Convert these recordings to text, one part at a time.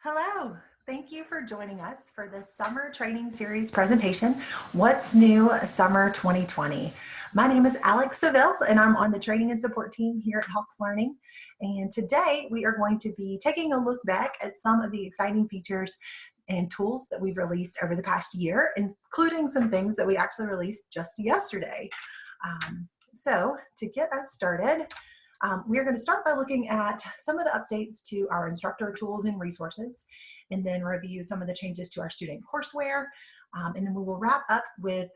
Hello, thank you for joining us for the Summer Training Series presentation, What's New Summer 2020. My name is Alex Seville and I'm on the training and support team here at Hawks Learning. And today we are going to be taking a look back at some of the exciting features and tools that we've released over the past year, including some things that we actually released just yesterday. So to get us started, we are going to start by looking at some of the updates to our instructor tools and resources, and then review some of the changes to our student courseware, and then we will wrap up with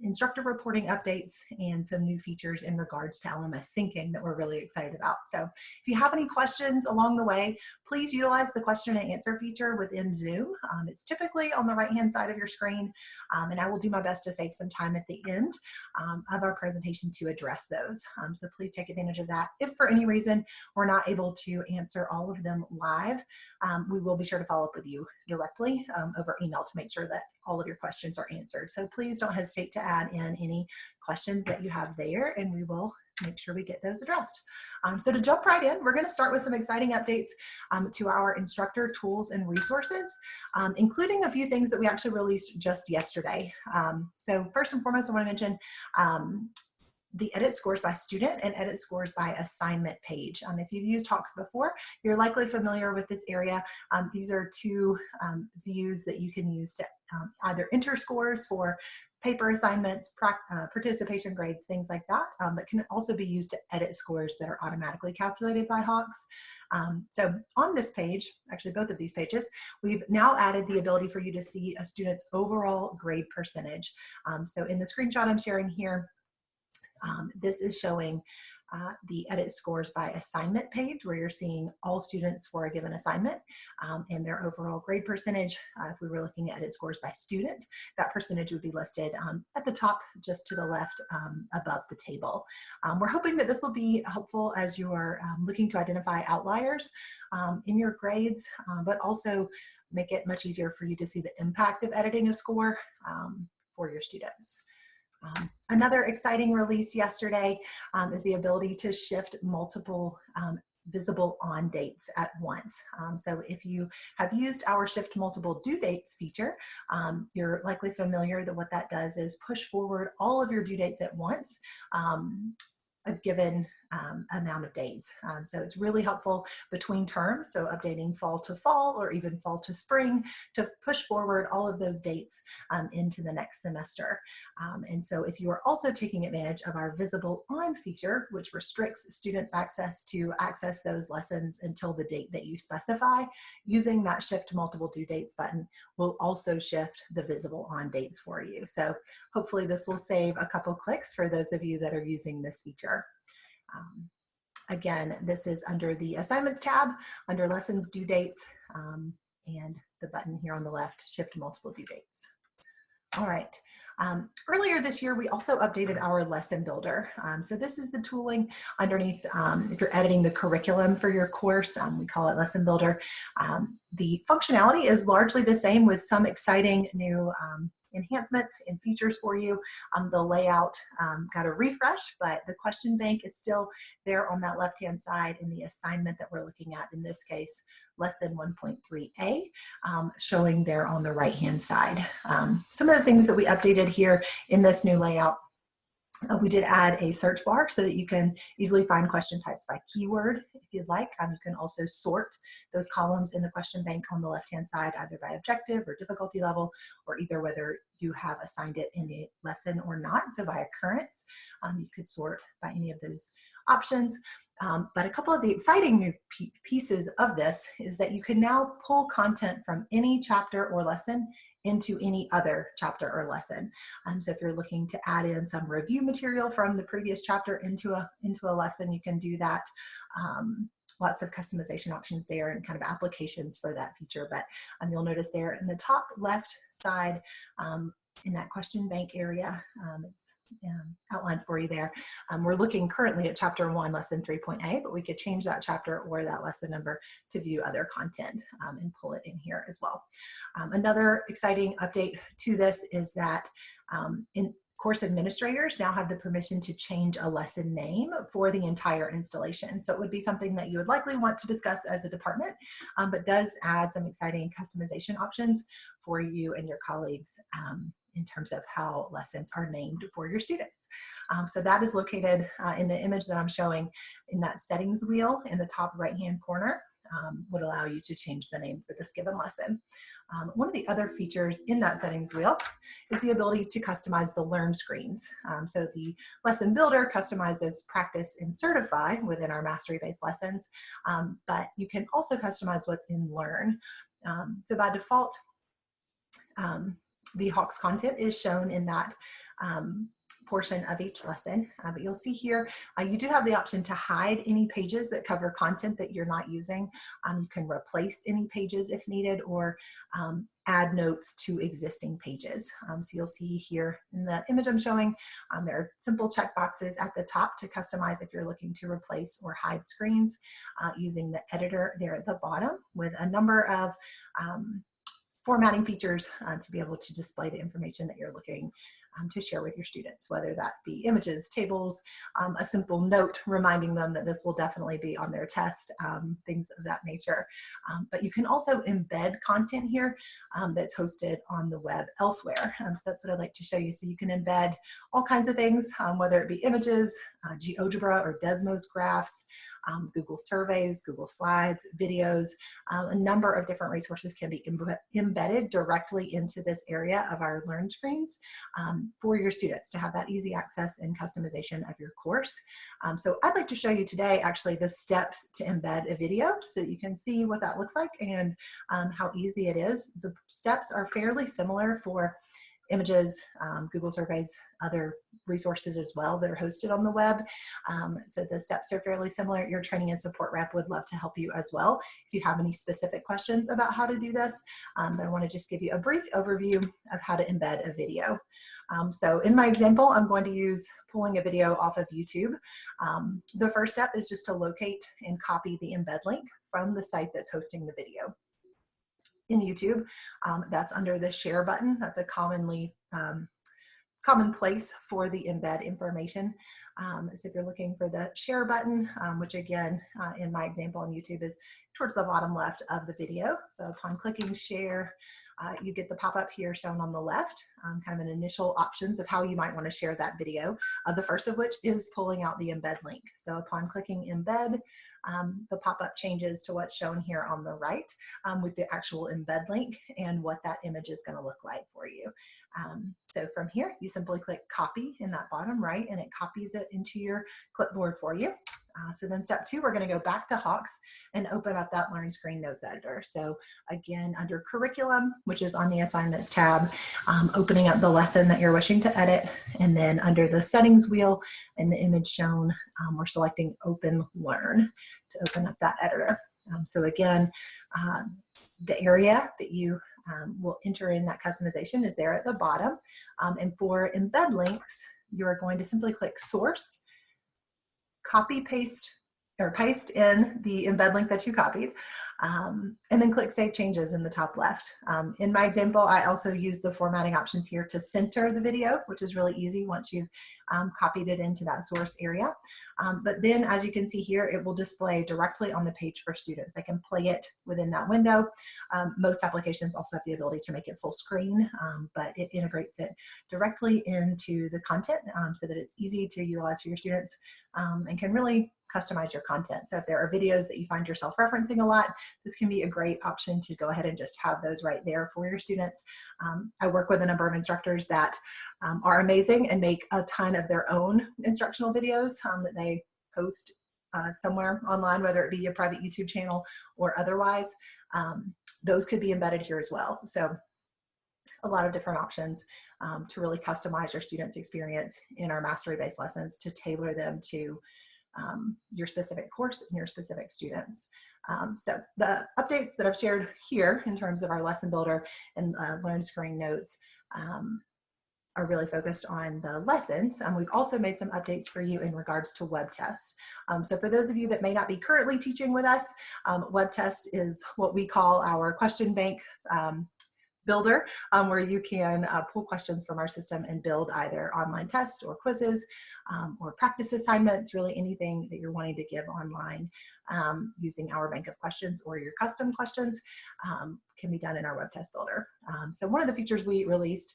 instructor reporting updates and some new features in regards to LMS syncing that we're really excited about. So if you have any questions along the way, please utilize the question and answer feature within Zoom. It's typically on the right-hand side of your screen, and I will do my best to save some time at the end of our presentation to address those. So please take advantage of that. If for any reason we're not able to answer all of them live, we will be sure to follow up with you directly over email to make sure that all of your questions are answered. So please don't hesitate to add in any questions that you have there, and we will make sure we get those addressed. So to jump right in, we're going to start with some exciting updates to our instructor tools and resources, including a few things that we actually released just yesterday. So first and foremost, I want to mention the edit scores by student and edit scores by assignment page. If you've used Hawks before, you're likely familiar with this area. These are two views that you can use to either enter scores for paper assignments, participation grades, things like that, but can also be used to edit scores that are automatically calculated by Hawks. So on this page, actually both of these pages, we've now added the ability for you to see a student's overall grade percentage. So in the screenshot I'm sharing here, this is showing the edit scores by assignment page, where you're seeing all students for a given assignment and their overall grade percentage. If we were looking at edit scores by student, that percentage would be listed at the top, just to the left above the table. We're hoping that this will be helpful as you are looking to identify outliers in your grades, but also make it much easier for you to see the impact of editing a score for your students. Another exciting release yesterday is the ability to shift multiple visible on dates at once. So if you have used our shift multiple due dates feature, you're likely familiar that what that does is push forward all of your due dates at once, a given amount of days. So it's really helpful between terms, so updating fall to fall or even fall to spring, to push forward all of those dates into the next semester. And so if you are also taking advantage of our visible on feature, which restricts students' access to access those lessons until the date that you specify, using that shift multiple due dates button will also shift the visible on dates for you. So hopefully this will save a couple clicks for those of you that are using this feature. Again, this is under the Assignments tab, under Lessons Due Dates, and the button here on the left, Shift Multiple Due Dates. All right. Earlier this year, we also updated our lesson builder. So this is the tooling underneath, if you're editing the curriculum for your course, we call it lesson builder. The functionality is largely the same, with some exciting new enhancements and features for you. The layout got a refresh, but the question bank is still there on that left-hand side in the assignment that we're looking at, in this case, lesson 1.3a, showing there on the right-hand side. Some of the things that we updated here in this new layout, we did add a search bar so that you can easily find question types by keyword if you'd like. You can also sort those columns in the question bank on the left-hand side, either by objective or difficulty level, or either whether you have assigned it in a lesson or not. So by occurrence, you could sort by any of those options. But a couple of the exciting new pieces of this is that you can now pull content from any chapter or lesson into any other chapter or lesson. So if you're looking to add in some review material from the previous chapter into a lesson, you can do that. Lots of customization options there and kind of applications for that feature. But you'll notice there in the top left side, in that question bank area, it's outlined for you there. We're looking currently at chapter 1, lesson 3.a, but we could change that chapter or that lesson number to view other content and pull it in here as well. Another exciting update to this is that Course administrators now have the permission to change a lesson name for the entire installation. So it would be something that you would likely want to discuss as a department, but does add some exciting customization options for you and your colleagues in terms of how lessons are named for your students. So that is located in the image that I'm showing in that settings wheel in the top right-hand corner. Would allow you to change the name for this given lesson. One of the other features in that settings wheel is the ability to customize the Learn screens. So the lesson builder customizes Practice and Certify within our mastery-based lessons, but you can also customize what's in Learn. So by default, the Hawks content is shown in that portion of each lesson, but you'll see here you do have the option to hide any pages that cover content that you're not using. You can replace any pages if needed, or add notes to existing pages. So you'll see here in the image I'm showing, there are simple checkboxes at the top to customize if you're looking to replace or hide screens using the editor there at the bottom, with a number of formatting features to be able to display the information that you're looking to share with your students, whether that be images, tables, a simple note reminding them that this will definitely be on their test, things of that nature. But you can also embed content here that's hosted on the web elsewhere. So that's what I'd like to show you. So you can embed all kinds of things, whether it be images, GeoGebra or Desmos graphs, Google surveys, Google slides, videos, a number of different resources can be embedded directly into this area of our Learn screens for your students to have that easy access and customization of your course. So I'd like to show you today actually the steps to embed a video so that you can see what that looks like and how easy it is. The steps are fairly similar for images, Google surveys, other resources as well that are hosted on the web. So the steps are fairly similar. Your training and support rep would love to help you as well if you have any specific questions about how to do this. But I want to just give you a brief overview of how to embed a video. So in my example, I'm going to use pulling a video off of YouTube. The first step is just to locate and copy the embed link from the site that's hosting the video. In YouTube, that's under the share button. That's a common place for the embed information. So if you're looking for the share button, which again, in my example on YouTube is towards the bottom left of the video. So upon clicking share, you get the pop-up here shown on the left, kind of an initial options of how you might want to share that video. The first of which is pulling out the embed link. So upon clicking embed, the pop-up changes to what's shown here on the right with the actual embed link and what that image is going to look like for you. So from here, you simply click copy in that bottom right, and it copies it into your clipboard for you. So then step 2, we're going to go back to Hawks and open up that Learn Screen Notes editor. So again, under Curriculum, which is on the Assignments tab, opening up the lesson that you're wishing to edit, and then under the Settings wheel in the image shown, we're selecting Open Learn to open up that editor. So again, the area that you will enter in that customization is there at the bottom. And for embed links, you're going to simply click Source, copy, paste, or paste in the embed link that you copied, and then click Save Changes in the top left. In my example, I also use the formatting options here to center the video, which is really easy once you've copied it into that source area. But then, as you can see here, it will display directly on the page for students. They can play it within that window. Most applications also have the ability to make it full screen, but it integrates it directly into the content so that it's easy to utilize for your students and can really customize your content. So if there are videos that you find yourself referencing a lot, this can be a great option to go ahead and just have those right there for your students. I work with a number of instructors that are amazing and make a ton of their own instructional videos that they post somewhere online, whether it be a private YouTube channel or otherwise. Those could be embedded here as well. So a lot of different options to really customize your students' experience in our mastery-based lessons to tailor them to your specific course and your specific students. So the updates that I've shared here in terms of our lesson builder and Learn Screen Notes are really focused on the lessons. We've also made some updates for you in regards to WebTests. So for those of you that may not be currently teaching with us, WebTest is what we call our question bank builder where you can pull questions from our system and build either online tests or quizzes or practice assignments, really anything that you're wanting to give online using our bank of questions or your custom questions can be done in our WebTest builder. So one of the features we released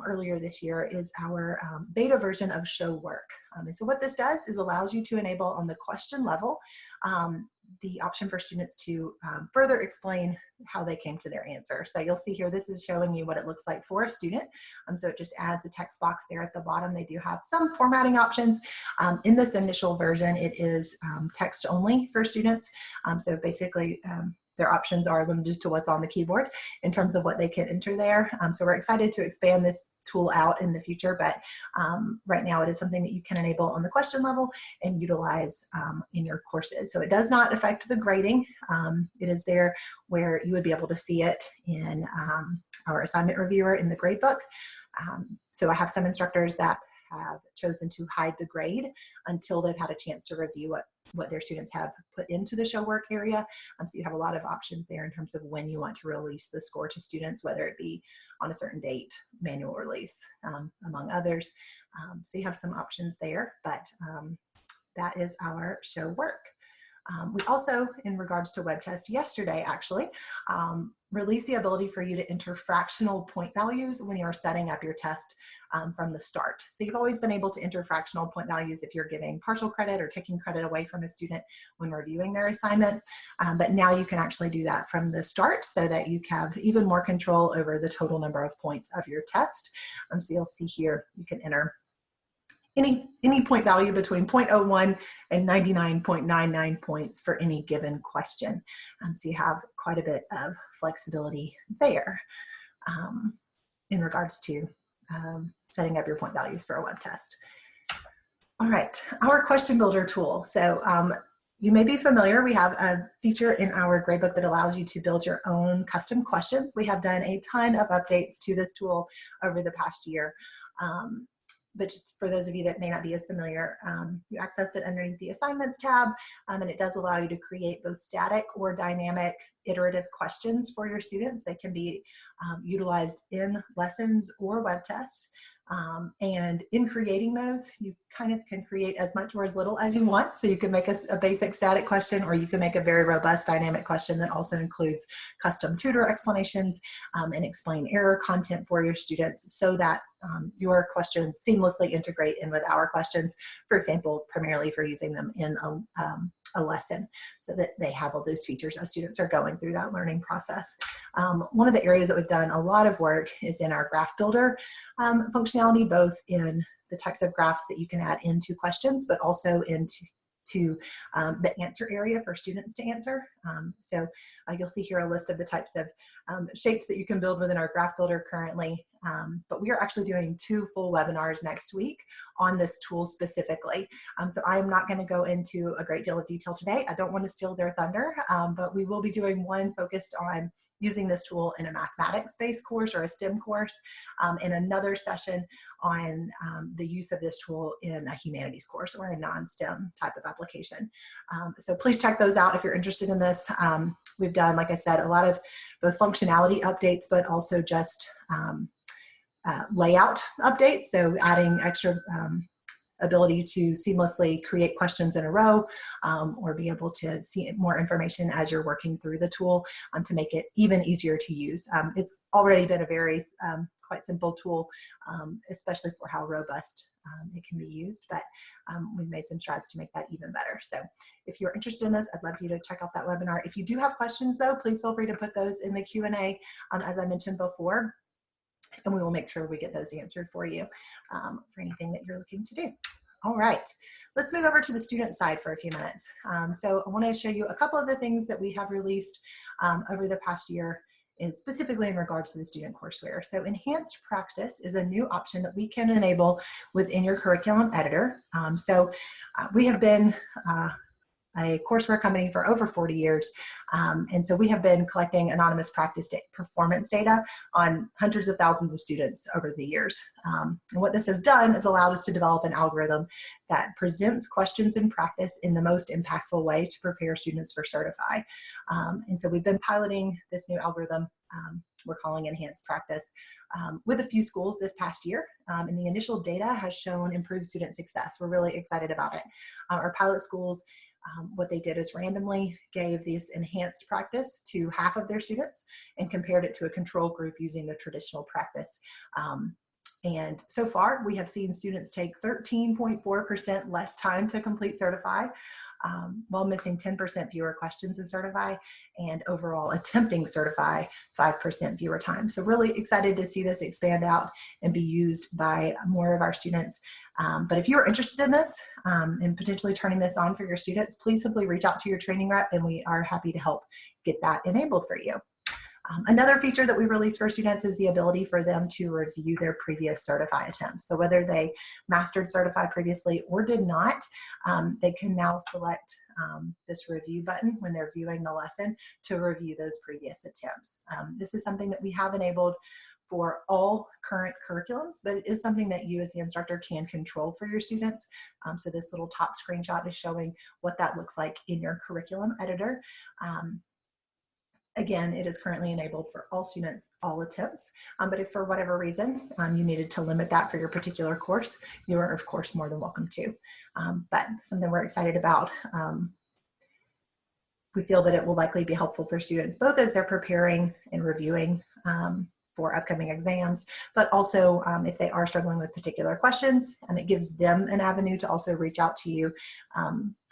earlier this year is our beta version of Show Work. And so what this does is allows you to enable on the question level the option for students to further explain how they came to their answer. So you'll see here, this is showing you what it looks like for a student. So it just adds a text box there at the bottom. They do have some formatting options. In this initial version, it is text only for students. So basically, their options are limited to what's on the keyboard in terms of what they can enter there. So we're excited to expand this tool out in the future, but right now it is something that you can enable on the question level and utilize in your courses. So it does not affect the grading. It is there where you would be able to see it in our assignment reviewer in the gradebook. So I have some instructors that have chosen to hide the grade until they've had a chance to review what their students have put into the show work area. So you have a lot of options there in terms of when you want to release the score to students, whether it be on a certain date, manual release, among others. So you have some options there, but that is our show work. We also, in regards to WebTest, yesterday actually, released the ability for you to enter fractional point values when you're setting up your test from the start. So you've always been able to enter fractional point values if you're giving partial credit or taking credit away from a student when reviewing their assignment. But now you can actually do that from the start so that you have even more control over the total number of points of your test. So you'll see here, you can enter any point value between 0.01 and 99.99 points for any given question. So you have quite a bit of flexibility there in regards to setting up your point values for a web test. All right, our question builder tool. So you may be familiar, we have a feature in our gradebook that allows you to build your own custom questions. We have done a ton of updates to this tool over the past year. But just for those of you that may not be as familiar, you access it underneath the Assignments tab, and it does allow you to create both static or dynamic iterative questions for your students. They can be utilized in lessons or web tests. And in creating those, you kind of can create as much or as little as you want. So you can make a basic static question, or you can make a very robust dynamic question that also includes custom tutor explanations and explain error content for your students so that your questions seamlessly integrate in with our questions, for example, primarily for using them in a lesson so that they have all those features as students are going through that learning process. One of the areas that we've done a lot of work is in our graph builder functionality, both in the types of graphs that you can add into questions, but also into the answer area for students to answer. So you'll see here a list of the types of shapes that you can build within our graph builder currently. But we are actually doing 2 full webinars next week on this tool specifically. So I'm not going to go into a great deal of detail today. I don't want to steal their thunder, but we will be doing one focused on using this tool in a mathematics-based course or a STEM course, and another session on the use of this tool in a humanities course or a non-STEM type of application. So please check those out if you're interested in this. We've done, like I said, a lot of both functionality updates, but also just layout updates. So adding extra ability to seamlessly create questions in a row or be able to see more information as you're working through the tool to make it even easier to use. It's already been a very quite simple tool, especially for how robust it can be used, but we've made some strides to make that even better. So if you're interested in this, I'd love for you to check out that webinar. If you do have questions though, please feel free to put those in the Q&A as I mentioned before, and we will make sure we get those answered for you for anything that you're looking to do. All right, let's move over to the student side for a few minutes. So I want to show you a couple of the things that we have released over the past year, and specifically in regards to the student courseware. So enhanced practice is a new option that we can enable within your curriculum editor. We have been a courseware company for over 40 years. And so we have been collecting anonymous practice performance data on hundreds of thousands of students over the years. And what this has done is allowed us to develop an algorithm that presents questions in practice in the most impactful way to prepare students for Certify. And so we've been piloting this new algorithm we're calling Enhanced Practice with a few schools this past year. And the initial data has shown improved student success. We're really excited about it. Our pilot schools, what they did is randomly gave this enhanced practice to half of their students and compared it to a control group using the traditional practice. And so far, we have seen students take 13.4% less time to complete Certify, while missing 10% fewer questions in Certify, and overall attempting Certify 5% fewer time. So really excited to see this expand out and be used by more of our students. But if you're interested in this and potentially turning this on for your students, please simply reach out to your training rep and we are happy to help get that enabled for you. Another feature that we released for students is the ability for them to review their previous Certify attempts. So whether they mastered Certify previously or did not, they can now select this review button when they're viewing the lesson to review those previous attempts. This is something that we have enabled for all current curriculums, but it is something that you as the instructor can control for your students. So this little top screenshot is showing what that looks like in your curriculum editor. Again, it is currently enabled for all students, all attempts, but if for whatever reason you needed to limit that for your particular course, you are of course more than welcome to. But something we're excited about. We feel that it will likely be helpful for students, both as they're preparing and reviewing for upcoming exams, but also if they are struggling with particular questions, and it gives them an avenue to also reach out to you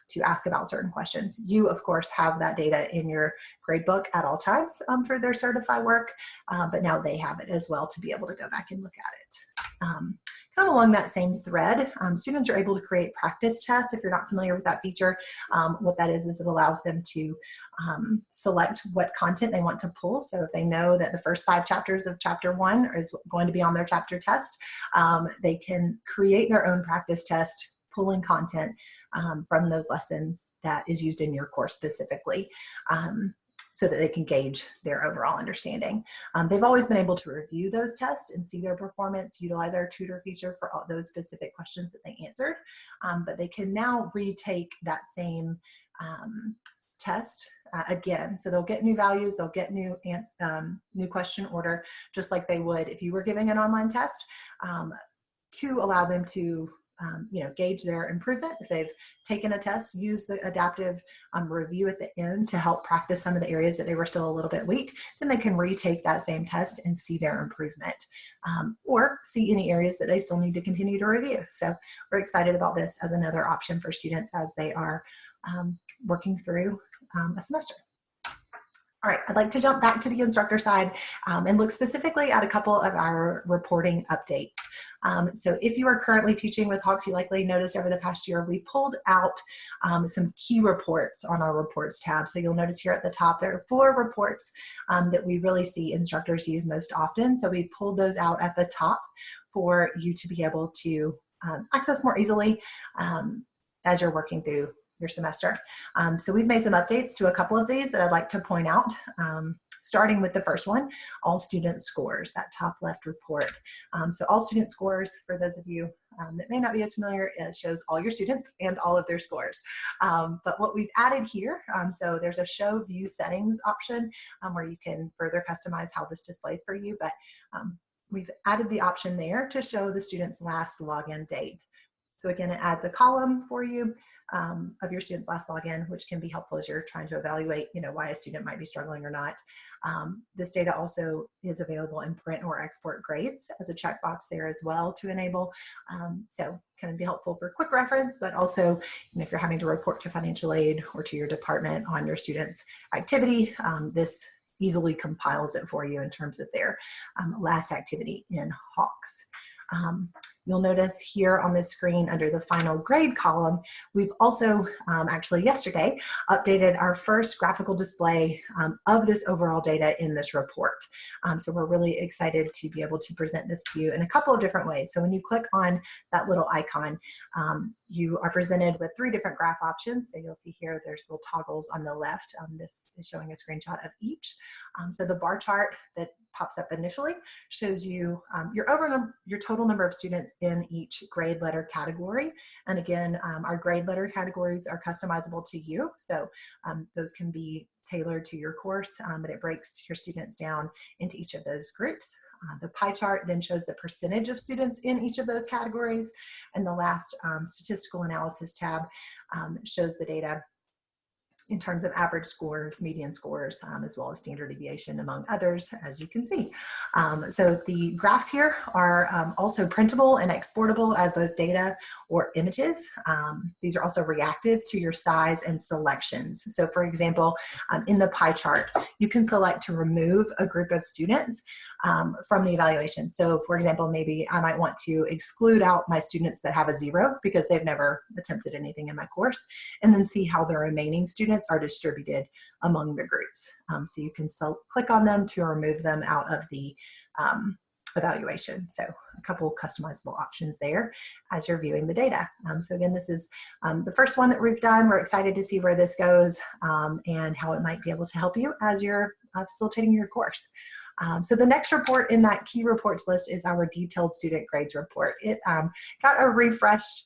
to ask about certain questions. You, of course, have that data in your gradebook at all times for their Certify work, but now they have it as well to be able to go back and look at it. Kind of along that same thread, students are able to create practice tests. If you're not familiar with that feature, what that is it allows them to select what content they want to pull. So if they know that the first 5 chapters of chapter 1 is going to be on their chapter test, they can create their own practice test, pulling content from those lessons that is used in your course specifically, so that they can gauge their overall understanding. They've always been able to review those tests and see their performance, utilize our tutor feature for all those specific questions that they answered, but they can now retake that same test again. So they'll get new values, they'll get new question order, just like they would if you were giving an online test, to allow them to gauge their improvement. If they've taken a test, use the adaptive review at the end to help practice some of the areas that they were still a little bit weak. Then they can retake that same test and see their improvement, or see any areas that they still need to continue to review. So we're excited about this as another option for students as they are working through a semester. All right, I'd like to jump back to the instructor side and look specifically at a couple of our reporting updates. So if you are currently teaching with Hawks, you likely noticed over the past year, we pulled out some key reports on our reports tab. So you'll notice here at the top, there are 4 reports that we really see instructors use most often. So we pulled those out at the top for you to be able to access more easily as you're working through your semester. So we've made some updates to a couple of these that I'd like to point out, starting with the first one, all student scores, that top left report. So all student scores, for those of you that may not be as familiar, it shows all your students and all of their scores. But what we've added here, so there's a show view settings option where you can further customize how this displays for you, but we've added the option there to show the student's last login date. So again, it adds a column for you of your student's last login, which can be helpful as you're trying to evaluate, why a student might be struggling or not. This data also is available in print or export grades as a checkbox there as well to enable. So can be helpful for quick reference, but also if you're having to report to financial aid or to your department on your student's activity, this easily compiles it for you in terms of their last activity in Hawks. You'll notice here on the screen under the final grade column, we've also actually yesterday updated our first graphical display of this overall data in this report. So we're really excited to be able to present this to you in a couple of different ways. So when you click on that little icon, you are presented with 3 different graph options. So you'll see here there's little toggles on the left. This is showing a screenshot of each. So the bar chart that pops up initially shows you your total number of students in each grade letter category. And again, our grade letter categories are customizable to you. So those can be tailored to your course, but it breaks your students down into each of those groups. The pie chart then shows the percentage of students in each of those categories. And the last statistical analysis tab shows the data in terms of average scores, median scores, as well as standard deviation, among others, as you can see. So the graphs here are also printable and exportable as both data or images. These are also reactive to your size and selections. So for example, in the pie chart, you can select to remove a group of students from the evaluation. So for example, maybe I might want to exclude out my students that have a 0 because they've never attempted anything in my course, and then see how the remaining students are distributed among the groups. So you can click on them to remove them out of the evaluation. So a couple customizable options there as you're viewing the data. So again, this is the first one that we've done. We're excited to see where this goes and how it might be able to help you as you're facilitating your course. So the next report in that key reports list is our detailed student grades report. It got a refreshed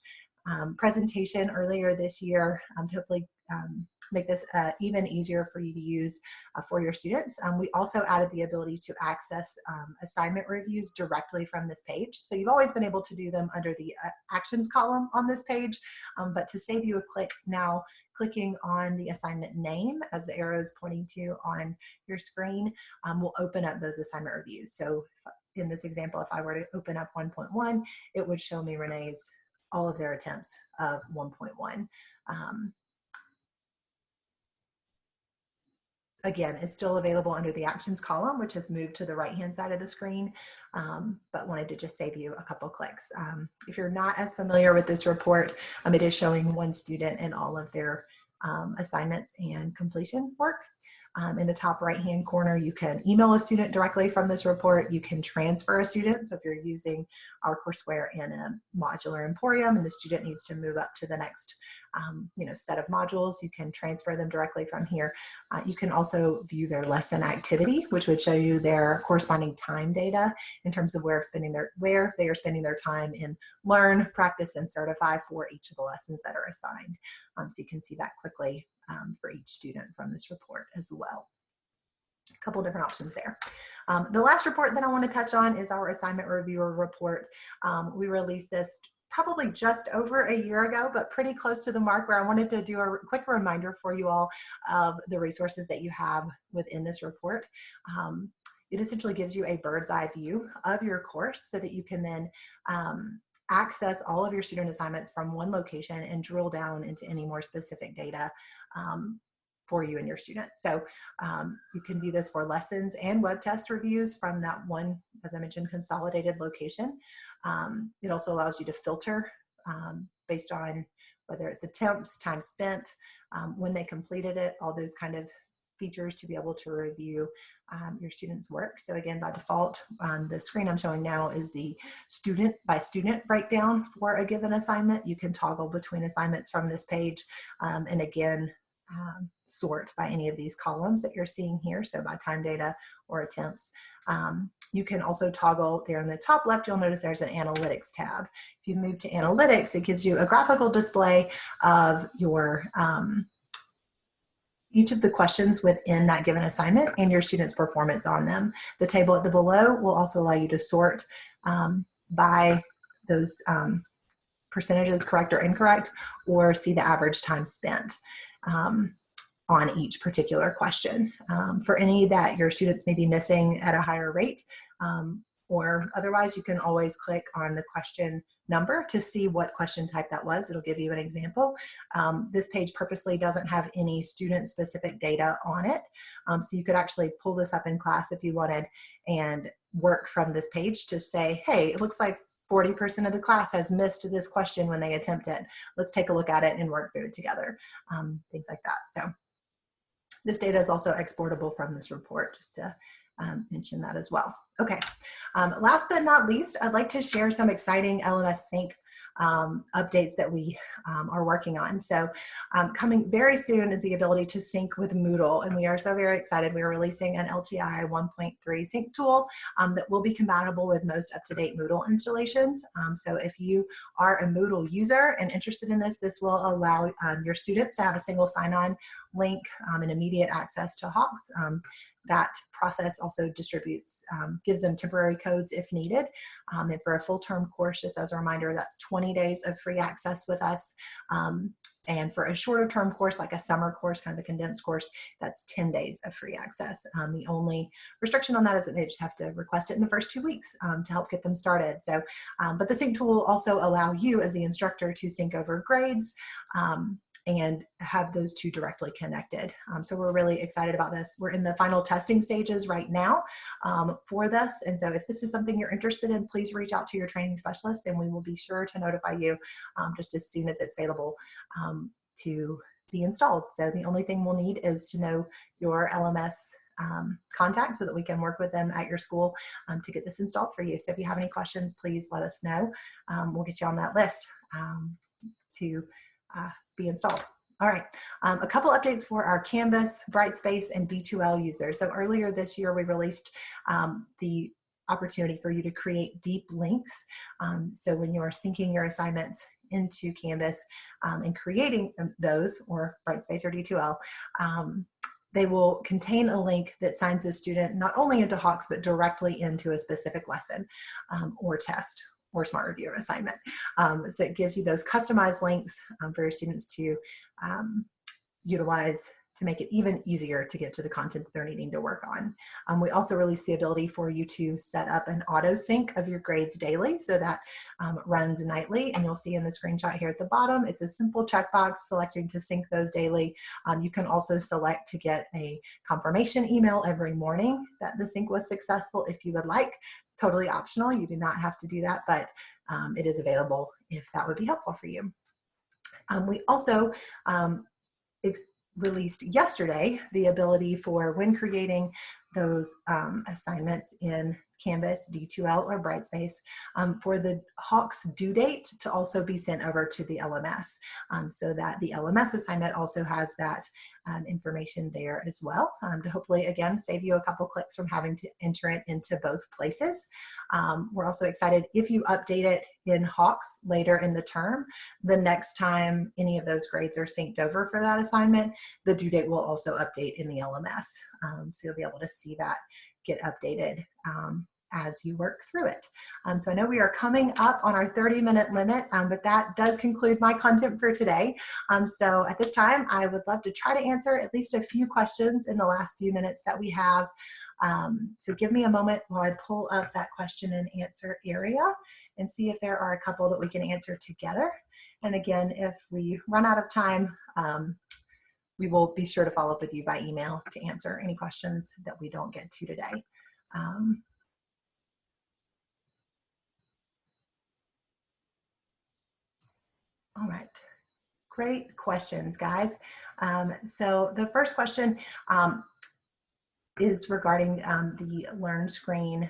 presentation earlier this year to hopefully make this even easier for you to use for your students. We also added the ability to access assignment reviews directly from this page. So you've always been able to do them under the actions column on this page, but to save you a click now, clicking on the assignment name as the arrow is pointing to on your screen will open up those assignment reviews. So in this example, if I were to open up 1.1, it would show me Renee's all of their attempts of 1.1. Again, it's still available under the actions column, which has moved to the right-hand side of the screen, but wanted to just save you a couple clicks. If you're not as familiar with this report, it is showing one student in all of their assignments and completion work. In the top right-hand corner, you can email a student directly from this report. You can transfer a student. So if you're using our courseware in a modular emporium and the student needs to move up to the next set of modules, you can transfer them directly from here. You can also view their lesson activity, which would show you their corresponding time data in terms of where they are spending their time in Learn, Practice, and Certify for each of the lessons that are assigned. So you can see that quickly for each student from this report as well. A couple different options there. The last report that I want to touch on is our assignment reviewer report. We released this probably just over a year ago, but pretty close to the mark, where I wanted to do a quick reminder for you all of the resources that you have within this report. It essentially gives you a bird's eye view of your course so that you can then access all of your student assignments from one location and drill down into any more specific data for you and your students. So you can view this for lessons and web test reviews from that one, as I mentioned, consolidated location. It also allows you to filter based on whether it's attempts, time spent, when they completed it, all those kind of features to be able to review your students' work. So again, by default, the screen I'm showing now is the student by student breakdown for a given assignment. You can toggle between assignments from this page, and again, sort by any of these columns that you're seeing here, so by time data or attempts. You can also toggle there in the top left, you'll notice there's an analytics tab. If you move to analytics, it gives you a graphical display of your each of the questions within that given assignment and your students' performance on them. The table at the below will also allow you to sort by those percentages, correct or incorrect, or see the average time spent on each particular question. For any that your students may be missing at a higher rate, or otherwise, you can always click on the question number to see what question type that was. It'll give you an example. This page purposely doesn't have any student-specific data on it, so you could actually pull this up in class if you wanted and work from this page to say, hey, it looks like 40% of the class has missed this question when they attempt it. Let's take a look at it and work through it together. Things like that. So this data is also exportable from this report, just to mention that as well. Okay, last but not least, I'd like to share some exciting LMS Sync updates that we are working on. So coming very soon is the ability to sync with Moodle, and we are so very excited. We are releasing an LTI 1.3 sync tool that will be compatible with most up-to-date Moodle installations. So if you are a Moodle user and interested in this, this will allow your students to have a single sign-on link and immediate access to Hawks. That process also distributes, gives them temporary codes if needed. And for a full-term course, just as a reminder, that's 20 days of free access with us. And for a shorter term course, like a summer course, kind of a condensed course, that's 10 days of free access. The only restriction on that is that they just have to request it in the first 2 weeks to help get them started. So, but the sync tool will also allow you as the instructor to sync over grades and have those two directly connected. So we're really excited about this. We're in the final testing stages right now for this. And so if this is something you're interested in, please reach out to your training specialist and we will be sure to notify you just as soon as it's available to be installed. So the only thing we'll need is to know your LMS contact so that we can work with them at your school to get this installed for you. So if you have any questions, please let us know. We'll get you on that list to be installed. All right, a couple updates for our Canvas, Brightspace, and D2L users. So earlier this year, we released the opportunity for you to create deep links. So when you are syncing your assignments into Canvas and creating those, or Brightspace or D2L, they will contain a link that signs the student not only into Hawks, but directly into a specific lesson or test or smart review assignment. So it gives you those customized links for your students to utilize to make it even easier to get to the content that they're needing to work on. We also released the ability for you to set up an auto sync of your grades daily, so that runs nightly, and you'll see in the screenshot here at the bottom, it's a simple checkbox selecting to sync those daily. You can also select to get a confirmation email every morning that the sync was successful if you would like. Totally optional, you do not have to do that, but it is available if that would be helpful for you. We also released yesterday the ability for when creating those assignments in Canvas, D2L, or Brightspace, for the Hawks due date to also be sent over to the LMS, so that the LMS assignment also has that information there as well, to hopefully, again, save you a couple clicks from having to enter it into both places. We're also excited if you update it in Hawks later in the term, the next time any of those grades are synced over for that assignment, the due date will also update in the LMS. So you'll be able to see that get updated as you work through it. So I know we are coming up on our 30-minute limit, but that does conclude my content for today. So at this time, I would love to try to answer at least a few questions in the last few minutes that we have. So give me a moment while I pull up that question and answer area and see if there are a couple that we can answer together. And again, if we run out of time, we will be sure to follow up with you by email to answer any questions that we don't get to today. All right, great questions, guys. So the first question is regarding the Learn Screen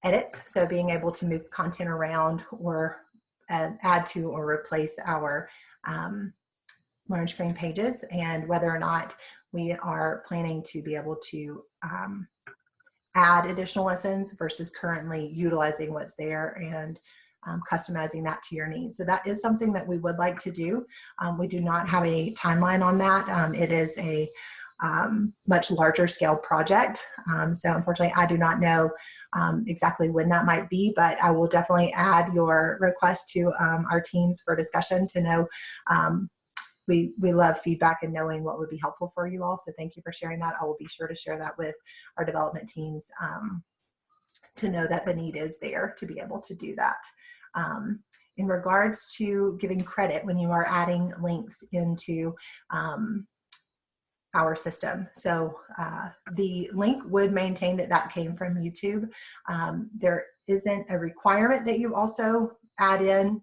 edits. So being able to move content around or add to or replace our Learn Screen pages, and whether or not we are planning to be able to add additional lessons versus currently utilizing what's there and customizing that to your needs. So that is something that we would like to do. We do not have a timeline on that. It is a much larger scale project. So unfortunately, I do not know exactly when that might be, but I will definitely add your request to our teams for discussion to know. We love feedback and knowing what would be helpful for you all. So thank you for sharing that. I will be sure to share that with our development teams to know that the need is there to be able to do that. In regards to giving credit when you are adding links into our system. So the link would maintain that that came from YouTube. There isn't a requirement that you also add in,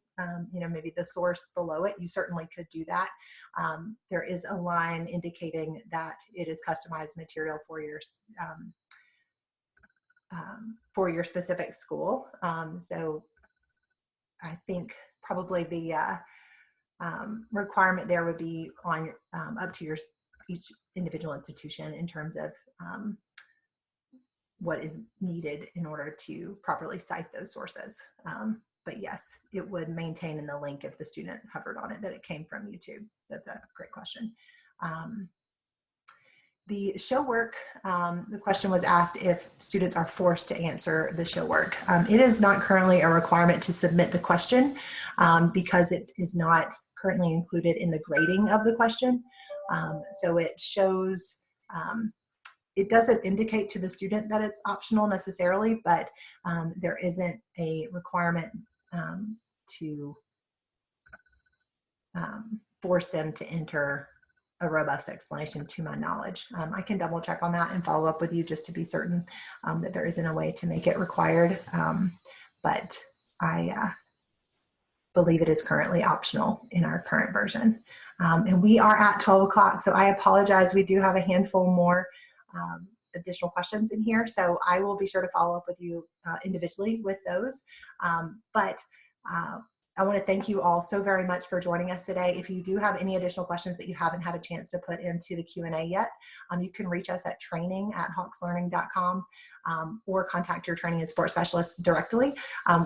you know, maybe the source below it. You certainly could do that. There is a line indicating that it is customized material for your specific school. So I think probably the requirement there would be on up to each individual institution in terms of what is needed in order to properly cite those sources. But yes, it would maintain in the link if the student hovered on it that it came from YouTube. That's a great question. The show work, the question was asked if students are forced to answer the show work. It is not currently a requirement to submit the question because it is not currently included in the grading of the question. So it shows, it doesn't indicate to the student that it's optional necessarily, but there isn't a requirement to force them to enter a robust explanation to my knowledge. I can double check on that and follow up with you just to be certain that there isn't a way to make it required, but I believe it is currently optional in our current version. And we are at 12 o'clock, so I apologize. We do have a handful more additional questions in here, so I will be sure to follow up with you individually with those. But I want to thank you all so very much for joining us today. If you do have any additional questions that you haven't had a chance to put into the Q&A yet, you can reach us at training@hawkslearning.com or contact your training and support specialist directly.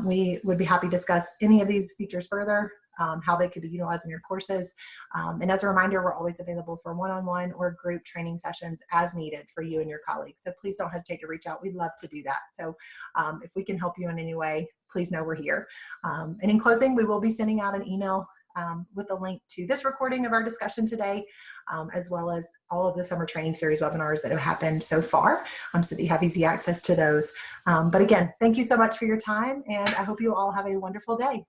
We would be happy to discuss any of these features further, how they could be utilized in your courses. And as a reminder, we're always available for one-on-one or group training sessions as needed for you and your colleagues. So please don't hesitate to reach out. We'd love to do that. So if we can help you in any way, please know we're here. And in closing, we will be sending out an email with a link to this recording of our discussion today, as well as all of the summer training series webinars that have happened so far, so that you have easy access to those. But again, thank you so much for your time, and I hope you all have a wonderful day.